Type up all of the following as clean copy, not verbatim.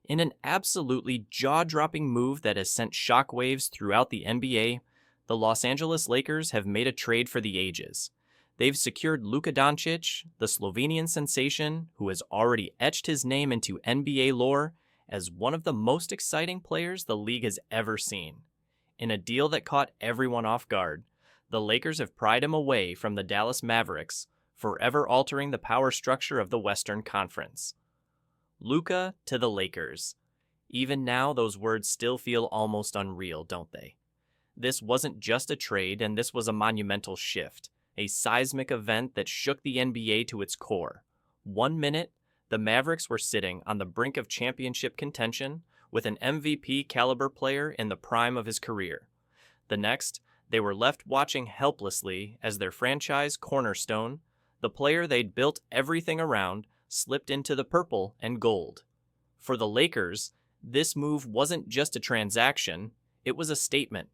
In an absolutely jaw-dropping move that has sent shockwaves throughout the NBA, the Los Angeles Lakers have made a trade for the ages. They've secured Luka Dončić, the Slovenian sensation who has already etched his name into NBA lore as one of the most exciting players the league has ever seen. In a deal that caught everyone off guard, the Lakers have pried him away from the Dallas Mavericks, forever altering the power structure of the Western Conference. Luka to the Lakers. Even now, those words still feel almost unreal, don't they? This wasn't just a trade, and this was a monumental shift, a seismic event that shook the NBA to its core. 1 minute, the Mavericks were sitting on the brink of championship contention with an MVP caliber player in the prime of his career. The next, they were left watching helplessly as their franchise cornerstone, the player they'd built everything around, slipped into the purple and gold. For the Lakers, this move wasn't just a transaction, it was a statement.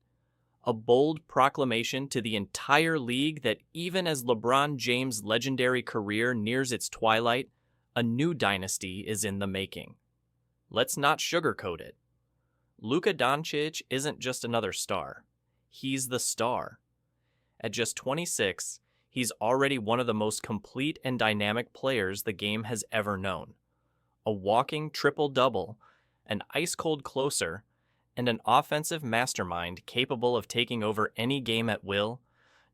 A bold proclamation to the entire league that even as LeBron James' legendary career nears its twilight, a new dynasty is in the making. Let's not sugarcoat it. Luka Dončić isn't just another star. He's the star. At just 26, he's already one of the most complete and dynamic players the game has ever known. A walking triple-double, an ice-cold closer, and an offensive mastermind capable of taking over any game at will,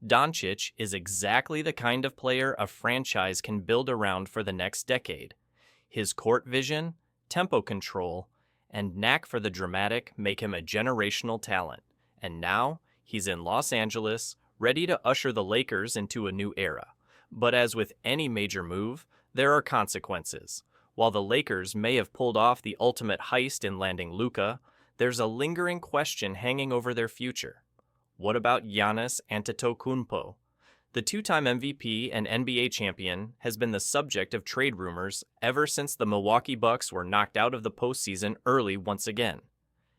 Dončić is exactly the kind of player a franchise can build around for the next decade. His court vision, tempo control, and knack for the dramatic make him a generational talent. And now, he's in Los Angeles, ready to usher the Lakers into a new era. But as with any major move, there are consequences. While the Lakers may have pulled off the ultimate heist in landing Luka, there's a lingering question hanging over their future. What about Giannis Antetokounmpo? The two-time MVP and NBA champion has been the subject of trade rumors ever since the Milwaukee Bucks were knocked out of the postseason early once again.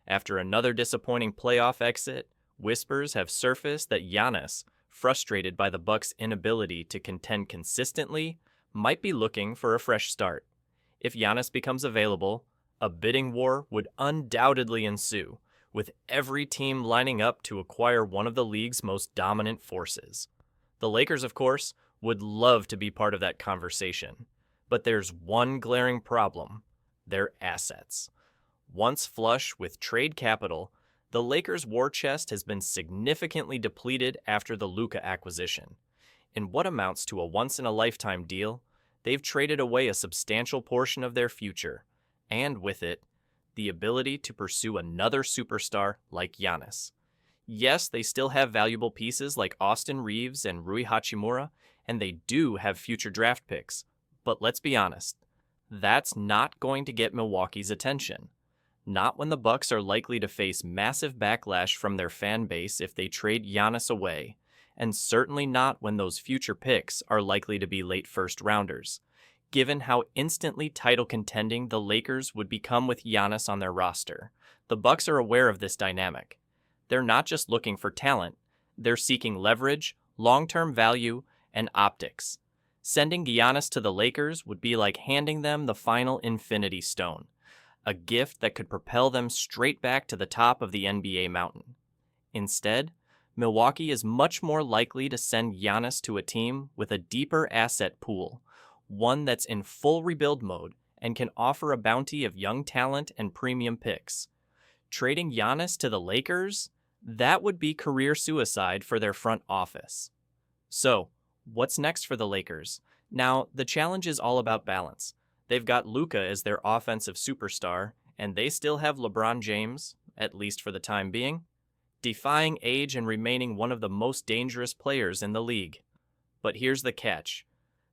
After another disappointing playoff exit, whispers have surfaced that Giannis, frustrated by the Bucks' inability to contend consistently, might be looking for a fresh start. If Giannis becomes available, a bidding war would undoubtedly ensue, with every team lining up to acquire one of the league's most dominant forces. The Lakers, of course, would love to be part of that conversation. But there's one glaring problem: their assets. Once flush with trade capital, the Lakers' war chest has been significantly depleted after the Luka acquisition. In what amounts to a once-in-a-lifetime deal, they've traded away a substantial portion of their future, and with it, the ability to pursue another superstar like Giannis. Yes, they still have valuable pieces like Austin Reeves and Rui Hachimura, and they do have future draft picks. But let's be honest, that's not going to get Milwaukee's attention. Not when the Bucks are likely to face massive backlash from their fan base if they trade Giannis away, and certainly not when those future picks are likely to be late first-rounders, given how instantly title contending the Lakers would become with Giannis on their roster. The Bucks are aware of this dynamic. They're not just looking for talent, they're seeking leverage, long-term value, and optics. Sending Giannis to the Lakers would be like handing them the final Infinity Stone, a gift that could propel them straight back to the top of the NBA mountain. Instead, Milwaukee is much more likely to send Giannis to a team with a deeper asset pool, one that's in full rebuild mode and can offer a bounty of young talent and premium picks. Trading Giannis to the Lakers? That would be career suicide for their front office. So, what's next for the Lakers? Now, the challenge is all about balance. They've got Luka as their offensive superstar, and they still have LeBron James, at least for the time being, defying age and remaining one of the most dangerous players in the league. But here's the catch.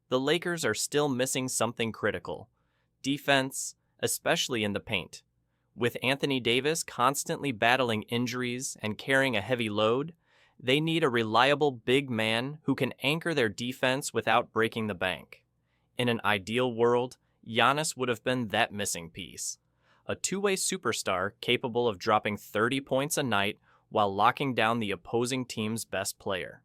The Lakers are still missing something critical: defense, especially in the paint. With Anthony Davis constantly battling injuries and carrying a heavy load, they need a reliable big man who can anchor their defense without breaking the bank. In an ideal world, Giannis would have been that missing piece. A two-way superstar capable of dropping 30 points a night while locking down the opposing team's best player.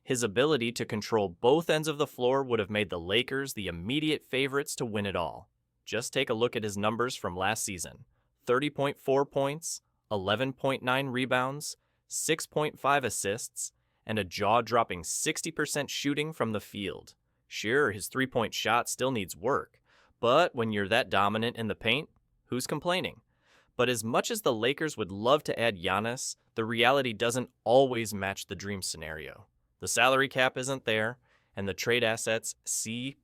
His ability to control both ends of the floor would have made the Lakers the immediate favorites to win it all. Just take a look at his numbers from last season: 30.4 points, 11.9 rebounds, 6.5 assists, and a jaw-dropping 60% shooting from the field. Sure, his three-point shot still needs work, but when you're that dominant in the paint, who's complaining? But as much as the Lakers would love to add Giannis, the reality doesn't always match the dream scenario. The salary cap isn't there, and the trade assets see